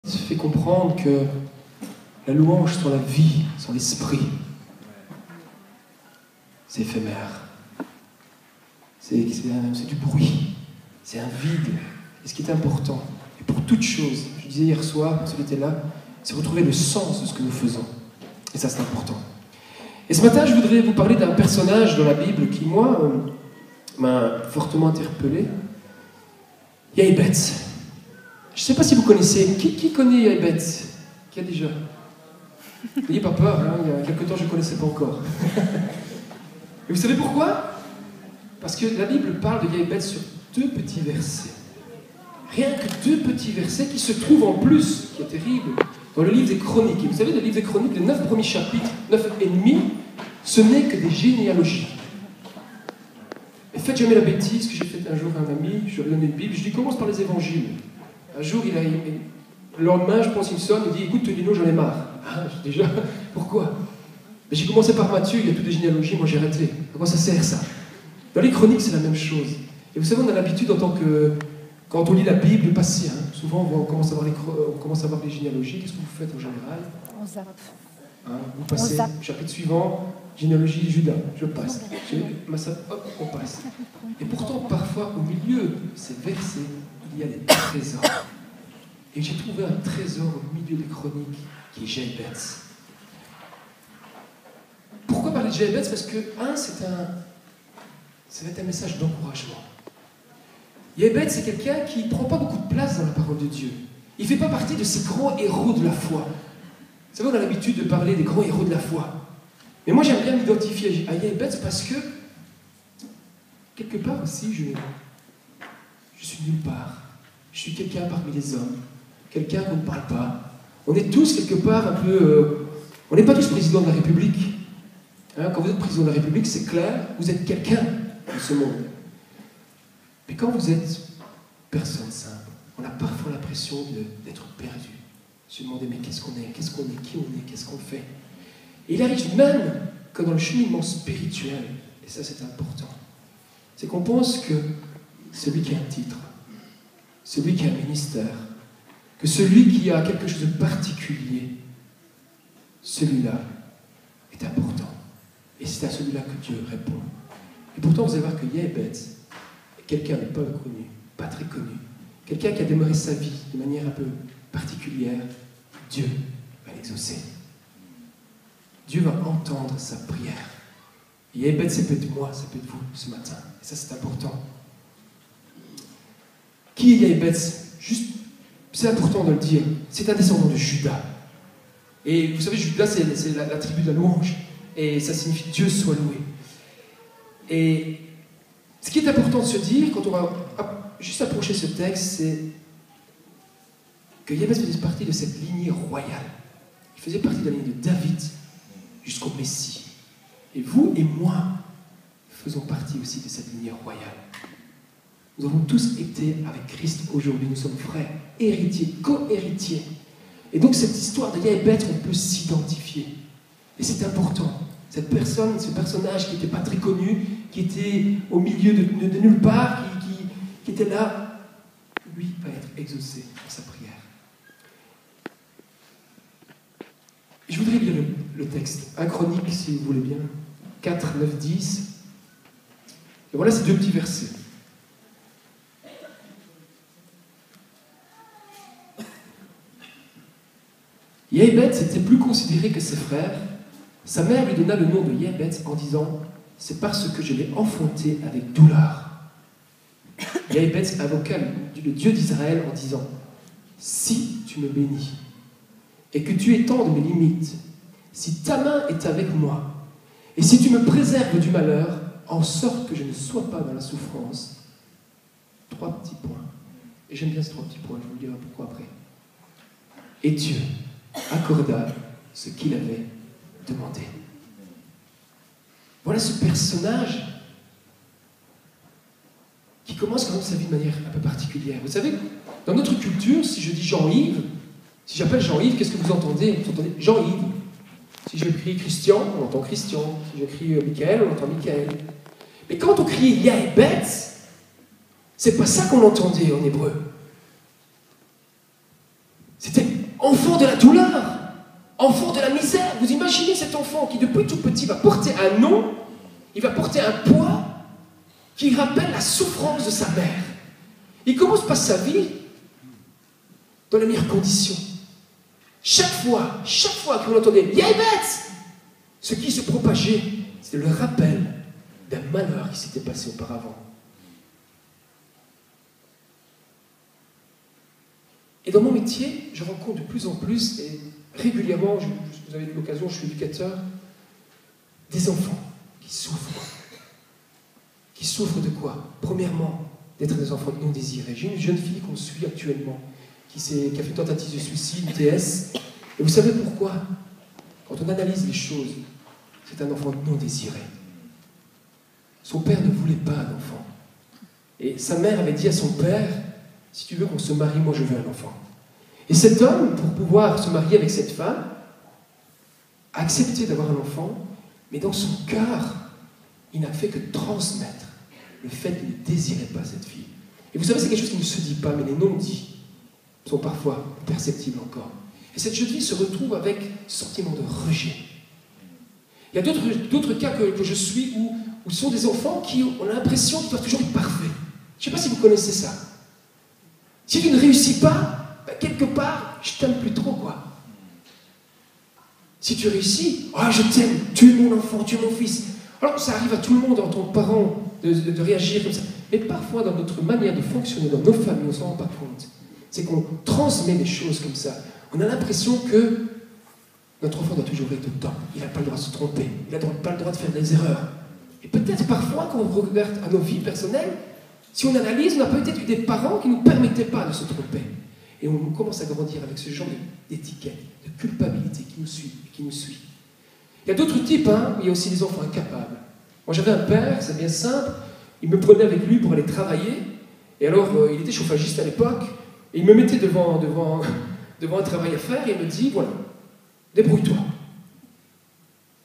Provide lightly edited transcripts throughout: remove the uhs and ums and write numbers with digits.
fait comprendre que la louange sur la vie, sur l'esprit, c'est éphémère. C'est du bruit, c'est un vide. Et ce qui est important, et pour toute chose, je disais hier soir, pour ceux qui étaient là, c'est retrouver le sens de ce que nous faisons. Et ça, c'est important. Et ce matin, je voudrais vous parler d'un personnage dans la Bible qui, moi, m'a fortement interpellé. Yahébet. Je ne sais pas si vous connaissez. Qui connaît Yahébet? Qui a déjà? N'ayez pas peur, hein, il y a quelque temps, je ne connaissais pas encore. Et vous savez pourquoi? Parce que la Bible parle de Yahébet sur 2 petits versets. Rien que 2 petits versets qui se trouvent en plus, qui est terrible, dans le livre des Chroniques. Et vous savez, le livre des Chroniques, les 9 premiers chapitres, 9 et demi, ce n'est que des généalogies. Et faites jamais la bêtise que j'ai fait un jour à un ami, je lui ai donné une Bible, je lui commence par les évangiles. Un jour, le lendemain, je pense, il me sonne, il me dit, écoute, Lino, j'en ai marre. Ah, déjà, pourquoi? Mais j'ai commencé par Matthieu, il y a toutes les généalogies, moi j'ai arrêté. À quoi ça sert ça? Dans les Chroniques, c'est la même chose. Et vous savez, on a l'habitude, quand on lit la Bible, passer. Hein. Souvent, on commence à voir les généalogies. Qu'est-ce que vous faites en général? On zappe. Hein, vous passez, chapitre suivant, généalogie Judas, je passe. Hop, on passe. Et pourtant, parfois, au milieu de ces versets, il y a des trésors. Et j'ai trouvé un trésor au milieu des Chroniques, qui est Yahébet. Pourquoi parler de Yahébet? Parce que, ça va être un message d'encouragement. Yahébet, c'est quelqu'un qui ne prend pas beaucoup de place dans la parole de Dieu. Il ne fait pas partie de ces grands héros de la foi. Vous savez, on a l'habitude de parler des grands héros de la foi. Mais moi, j'aime bien m'identifier à Yahébet parce que, quelque part aussi, je suis nulle part. Je suis quelqu'un parmi les hommes. Quelqu'un qu'on ne parle pas. On est tous, quelque part, un peu... on n'est pas tous président de la République. Hein, quand vous êtes président de la République, c'est clair, vous êtes quelqu'un dans ce monde. Mais quand vous êtes personne simple, on a parfois l'impression d'être perdu. Se demander, mais qu'est-ce qu'on est, qui on est, qu'est-ce qu'on fait? Et il arrive même que dans le cheminement spirituel, et ça c'est important, c'est qu'on pense que celui qui a un titre, celui qui a un ministère, que celui qui a quelque chose de particulier, celui-là est important. Et c'est à celui-là que Dieu répond. Et pourtant, vous allez voir que Yahébet est quelqu'un de pas connu, pas très connu, quelqu'un qui a démarré sa vie de manière un peu particulière. Dieu va l'exaucer. Dieu va entendre sa prière. Et Yahébet, ça peut être moi, ça peut être vous ce matin. Et ça, c'est important. Qui est Yahébet? Juste, c'est important de le dire. C'est un descendant de Judas. Et vous savez, Judas, c'est la tribu de la louange. Et ça signifie Dieu soit loué. Et ce qui est important de se dire, quand on va juste approcher ce texte, c'est que Yahébet faisait partie de cette lignée royale. Il faisait partie de la lignée de David jusqu'au Messie. Et vous et moi faisons partie aussi de cette lignée royale. Nous avons tous été avec Christ aujourd'hui. Nous sommes frères, héritiers, co-héritiers. Et donc cette histoire de Yahébet, on peut s'identifier. Et c'est important. Cette personne, ce personnage qui n'était pas très connu, qui était au milieu de nulle part, qui était là, lui va être exaucé dans sa prière. Et je voudrais lire le texte. 1 Chronique, si vous voulez bien. 4, 9, 10. Et voilà ces 2 petits versets. Yahébet n'était plus considéré que ses frères. Sa mère lui donna le nom de Yahébet en disant « C'est parce que je l'ai enfanté avec douleur. » Yahébet invoqua le Dieu d'Israël en disant « Si tu me bénis et que tu étendes mes limites, si ta main est avec moi, et si tu me préserves du malheur, en sorte que je ne sois pas dans la souffrance. » 3 petits points. Et j'aime bien ces 3 petits points, je vous dirai pourquoi après. Et Dieu accorda ce qu'il avait demandé. Voilà ce personnage qui commence quand même sa vie de manière un peu particulière. Vous savez, dans notre culture, si je dis Jean-Yves, si j'appelle Jean-Yves, qu'est-ce que vous entendez? Vous entendez Jean-Yves. Si je crie Christian, on entend Christian. Si je crie Michael, on entend Michael. Mais quand on crie Yahébet, c'est pas ça qu'on entendait en hébreu. C'était enfant de la douleur, enfant de la misère. Vous imaginez cet enfant qui, depuis tout petit, va porter un nom, il va porter un poids qui rappelle la souffrance de sa mère. Il commence pas sa vie dans les meilleures conditions. Chaque fois que vous l'entendez, « Yébet !» ce qui se propageait, c'était le rappel d'un malheur qui s'était passé auparavant. Et dans mon métier, je rencontre de plus en plus, et régulièrement, vous avez eu l'occasion, je suis éducateur, des enfants qui souffrent. Qui souffrent de quoi? Premièrement, d'être des enfants non désirés. J'ai une jeune fille qu'on suit actuellement, qui a fait une tentative de suicide, TS. Et vous savez pourquoi? Quand on analyse les choses, c'est un enfant non désiré. Son père ne voulait pas d'enfant. Et sa mère avait dit à son père, si tu veux qu'on se marie, moi je veux un enfant. Et cet homme, pour pouvoir se marier avec cette femme, a accepté d'avoir un enfant, mais dans son cœur, il n'a fait que transmettre le fait qu'il ne désirait pas cette fille. Et vous savez, c'est quelque chose qui ne se dit pas, mais les non-dits sont parfois perceptibles encore. Et cette jeune fille se retrouve avec ce sentiment de rejet. Il y a d'autres cas que je suis où ce sont des enfants qui ont l'impression qu'ils doivent toujours être parfaits. Je ne sais pas si vous connaissez ça. Si tu ne réussis pas, ben quelque part, je t'aime plus trop, quoi. Si tu réussis, oh, je t'aime, tu es mon enfant, tu es mon fils. Alors, ça arrive à tout le monde en tant que parent de réagir comme ça. Mais parfois, dans notre manière de fonctionner, dans nos familles, on ne s'en rend pas compte. C'est qu'on transmet des choses comme ça. On a l'impression que notre enfant doit toujours être au top. Il n'a pas le droit de se tromper. Il n'a pas le droit de faire des erreurs. Et peut-être parfois, quand on regarde à nos vies personnelles, si on analyse, on a peut-être eu des parents qui ne nous permettaient pas de se tromper. Et on commence à grandir avec ce genre d'étiquette, de culpabilité qui nous suit et qui nous suit. Il y a d'autres types, hein. Il y a aussi des enfants incapables. Moi, j'avais un père, c'est bien simple, il me prenait avec lui pour aller travailler, et alors, il était chauffagiste à l'époque, et il me mettait devant un travail à faire, et il me dit, voilà, débrouille-toi.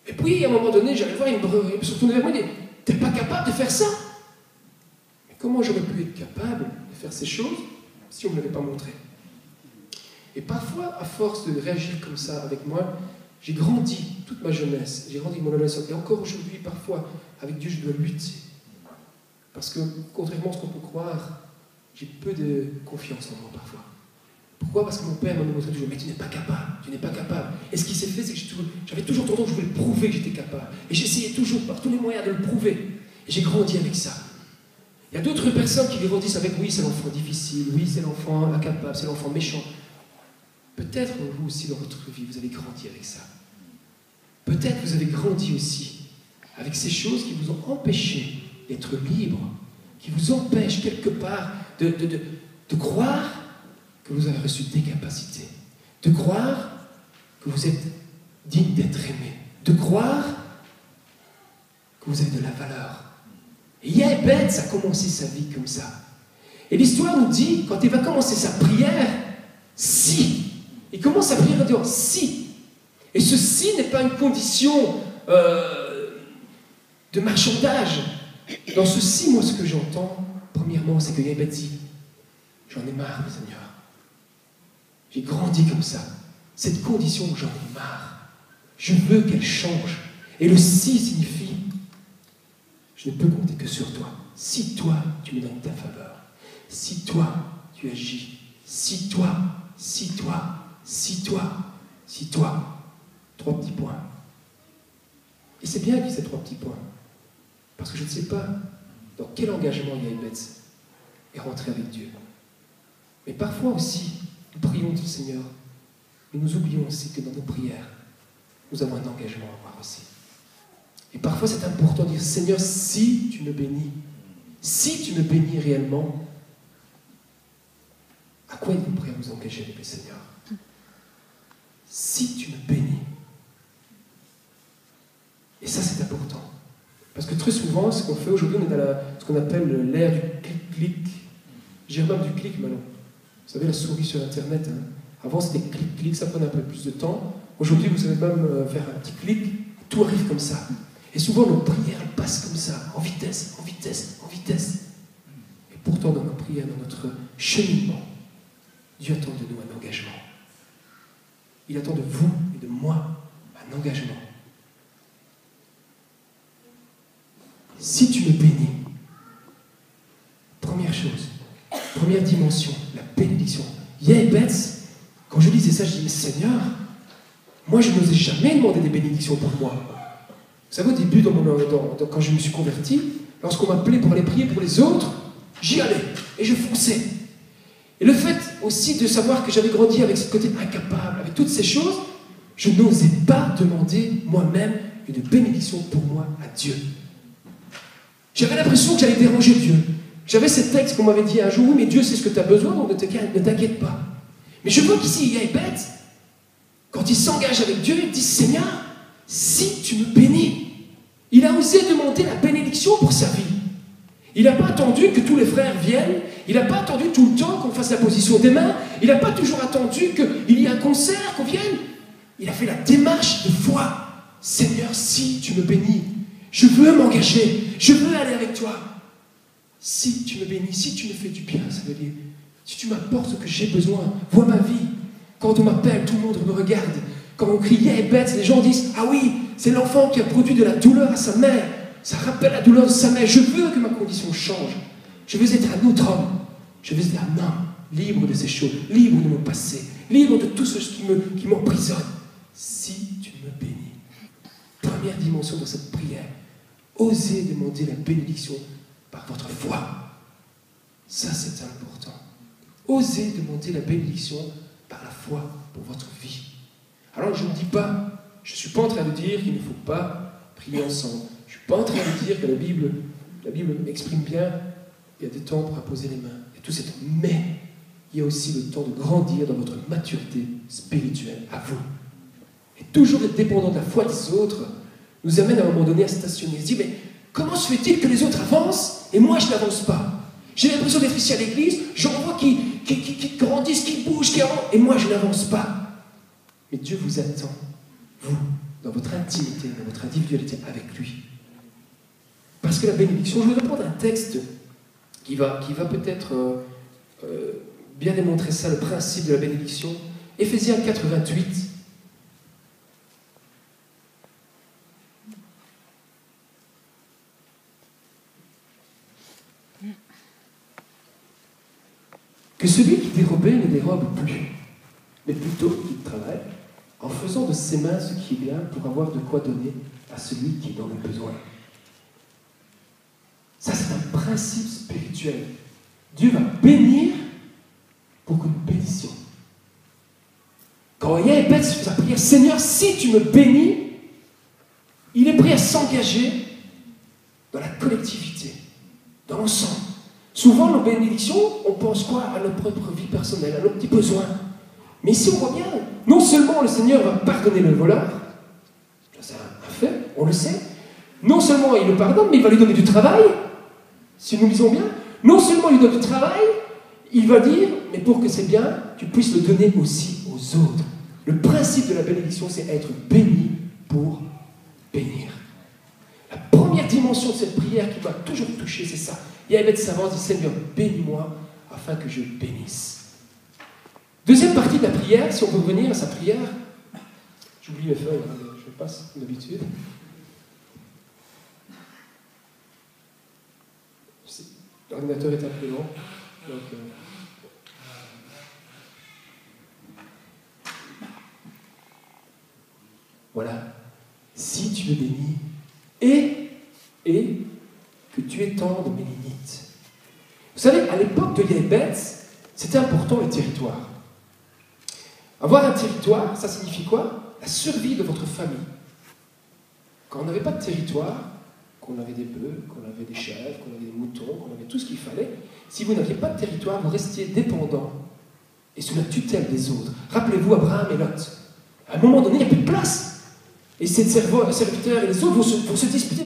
Et puis, à un moment donné, j'allais voir, il me se retournait vers moi, il me dit, t'es pas capable de faire ça? Mais comment j'aurais pu être capable de faire ces choses si on ne me l'avait pas montré? Et parfois, à force de réagir comme ça avec moi, j'ai grandi toute ma jeunesse, j'ai grandi mon adolescence, et encore aujourd'hui, parfois, avec Dieu, je dois lutter. Parce que, contrairement à ce qu'on peut croire, j'ai peu de confiance en moi parfois. Pourquoi? Parce que mon père m'a montré toujours, mais tu n'es pas capable, tu n'es pas capable. Et ce qui s'est fait, c'est que j'avais toujours tendance, je voulais prouver que j'étais capable. Et j'essayais toujours, par tous les moyens, de le prouver. Et j'ai grandi avec ça. Il y a d'autres personnes qui grandissent avec, oui, c'est l'enfant difficile, oui, c'est l'enfant incapable, c'est l'enfant méchant. Peut-être vous aussi, dans votre vie, vous avez grandi avec ça. Peut-être vous avez grandi aussi avec ces choses qui vous ont empêché d'être libre, qui vous empêchent quelque part de croire que vous avez reçu des capacités, de croire que vous êtes digne d'être aimé, de croire que vous avez de la valeur. Et Yébet a commencé sa vie comme ça. Et l'histoire nous dit, quand il va commencer sa prière, si. Il commence sa prière en disant si. Et ce si n'est pas une condition de marchandage. Dans ce si, moi, ce que j'entends, premièrement, c'est que Yébet dit, j'en ai marre, Seigneur. J'ai grandi comme ça. Cette condition, j'en ai marre. Je veux qu'elle change. Et le si signifie, je ne peux compter que sur toi. Si toi, tu me donnes ta faveur. Si toi, tu agis. Si toi, si toi, si toi, si toi. 3 petits points. Et c'est bien qu'il y ait ces 3 petits points. Parce que je ne sais pas dans quel engagement Yébet est rentré avec Dieu. Mais parfois aussi, nous prions du Seigneur, mais nous oublions aussi que dans nos prières, nous avons un engagement à avoir aussi. Et parfois, c'est important de dire, Seigneur, si tu me bénis, si tu me bénis réellement, à quoi êtes-vous prêt à vous engager avec le Seigneur? Si tu me bénis. Et ça, c'est important. Parce que très souvent, ce qu'on fait aujourd'hui, on est dans ce qu'on appelle l'ère du clic-clic. J'ai même du clic maintenant. Vous savez, la souris sur Internet, hein. Avant, c'était clic-clic, ça prenait un peu plus de temps. Aujourd'hui, vous savez même faire un petit clic, tout arrive comme ça. Et souvent, nos prières, elles passent comme ça, en vitesse, en vitesse, en vitesse. Et pourtant, dans nos prières, dans notre cheminement, Dieu attend de nous un engagement. il attend de vous et de moi un engagement. Si tu me bénis, première chose, première dimension, la bénédiction. Yahébetz, quand je lisais ça, je dis, mais Seigneur, moi je n'osais jamais demander des bénédictions pour moi. Vous savez, au début, quand je me suis converti, lorsqu'on m'appelait pour aller prier pour les autres, j'y allais et je fonçais. Et le fait aussi de savoir que j'avais grandi avec ce côté incapable, avec toutes ces choses, je n'osais pas demander moi-même une bénédiction pour moi à Dieu. J'avais l'impression que j'allais déranger Dieu. J'avais ce texte qu'on m'avait dit un jour, oui, mais Dieu sait ce que tu as besoin, donc ne t'inquiète pas. Mais je vois qu'ici, Yahébetz, quand il s'engage avec Dieu, il dit, Seigneur, si tu me bénis. Il a osé demander la bénédiction pour sa vie. Il n'a pas attendu que tous les frères viennent, il n'a pas attendu tout le temps qu'on fasse la position des mains, il n'a pas toujours attendu qu'il y ait un concert, qu'on vienne. Il a fait la démarche de foi. Seigneur, si tu me bénis, je veux m'engager, je veux aller avec toi. Si tu me bénis, si tu me fais du bien, ça veut dire, si tu m'apportes ce que j'ai besoin, vois ma vie. Quand on m'appelle, tout le monde me regarde. Quand on crie Yahébetz, les gens disent, ah oui, c'est l'enfant qui a produit de la douleur à sa mère. Ça rappelle la douleur de sa mère. Je veux que ma condition change. Je veux être un autre homme. Je veux être un homme libre de ces choses, libre de mon passé, libre de tout ce qui m'emprisonne. Si tu me bénis. Première dimension de cette prière. Osez demander la bénédiction par votre foi. Ça, c'est important. Osez demander la bénédiction par la foi pour votre vie. Alors, je ne dis pas, je ne suis pas en train de dire qu'il ne faut pas prier ensemble. Je ne suis pas en train de dire que la Bible exprime bien, il y a des temps pour apposer les mains. Il y a tout cet temps. Mais il y a aussi le temps de grandir dans votre maturité spirituelle à vous. Et toujours être dépendant de la foi des autres nous amène à un moment donné à stationner. On se dit, mais comment se fait-il que les autres avancent et moi je n'avance pas? J'ai l'impression d'être ici à l'église, j'en vois qui grandissent, qui bougent, qui avancent, et moi je n'avance pas. Mais Dieu vous attend, vous, dans votre intimité, dans votre individualité avec lui. Parce que la bénédiction, je vais reprendre un texte qui va peut-être bien démontrer ça, le principe de la bénédiction. Éphésiens 4, 28. Que celui qui dérobait ne dérobe plus, mais plutôt qu'il travaille, en faisant de ses mains ce qui est bien pour avoir de quoi donner à celui qui est dans le besoin. Ça, c'est un principe spirituel. Dieu va bénir pour que nous bénissions. Quand Yahébetz fait sa prière, Seigneur, si tu me bénis, il est prêt à s'engager dans la collectivité, dans l'ensemble. Souvent, nos bénédictions, on pense quoi? À notre propre vie personnelle, à nos petits besoins. Mais ici, on voit bien, non seulement le Seigneur va pardonner le voleur, c'est un fait, on le sait, non seulement il le pardonne, mais il va lui donner du travail, si nous lisons bien, non seulement il lui donne du travail, il va dire, mais pour que c'est bien, tu puisses le donner aussi aux autres. Le principe de la bénédiction, c'est être béni pour bénir. La première dimension de cette prière qui m'a toujours touché, c'est ça. Yahébetz s'avance, dit, Seigneur, bénis-moi afin que je bénisse. Deuxième partie de la prière, si on peut revenir à sa prière, j'oublie mes feuilles, je passe comme d'habitude. L'ordinateur est un peu long, donc voilà. Si tu me bénis, et que tu étendes mes limites. Vous savez, à l'époque de Yahébetz, c'était important le territoire. Avoir un territoire, ça signifie quoi? La survie de votre famille. Quand on n'avait pas de territoire, qu'on avait des bœufs, qu'on avait des chèvres, qu'on avait des moutons, qu'on avait tout ce qu'il fallait, si vous n'aviez pas de territoire, vous restiez dépendant et sous la tutelle des autres. Rappelez-vous Abraham et Lot. À un moment donné, il n'y a plus de place. Et ces serviteurs et les autres vont se disputer.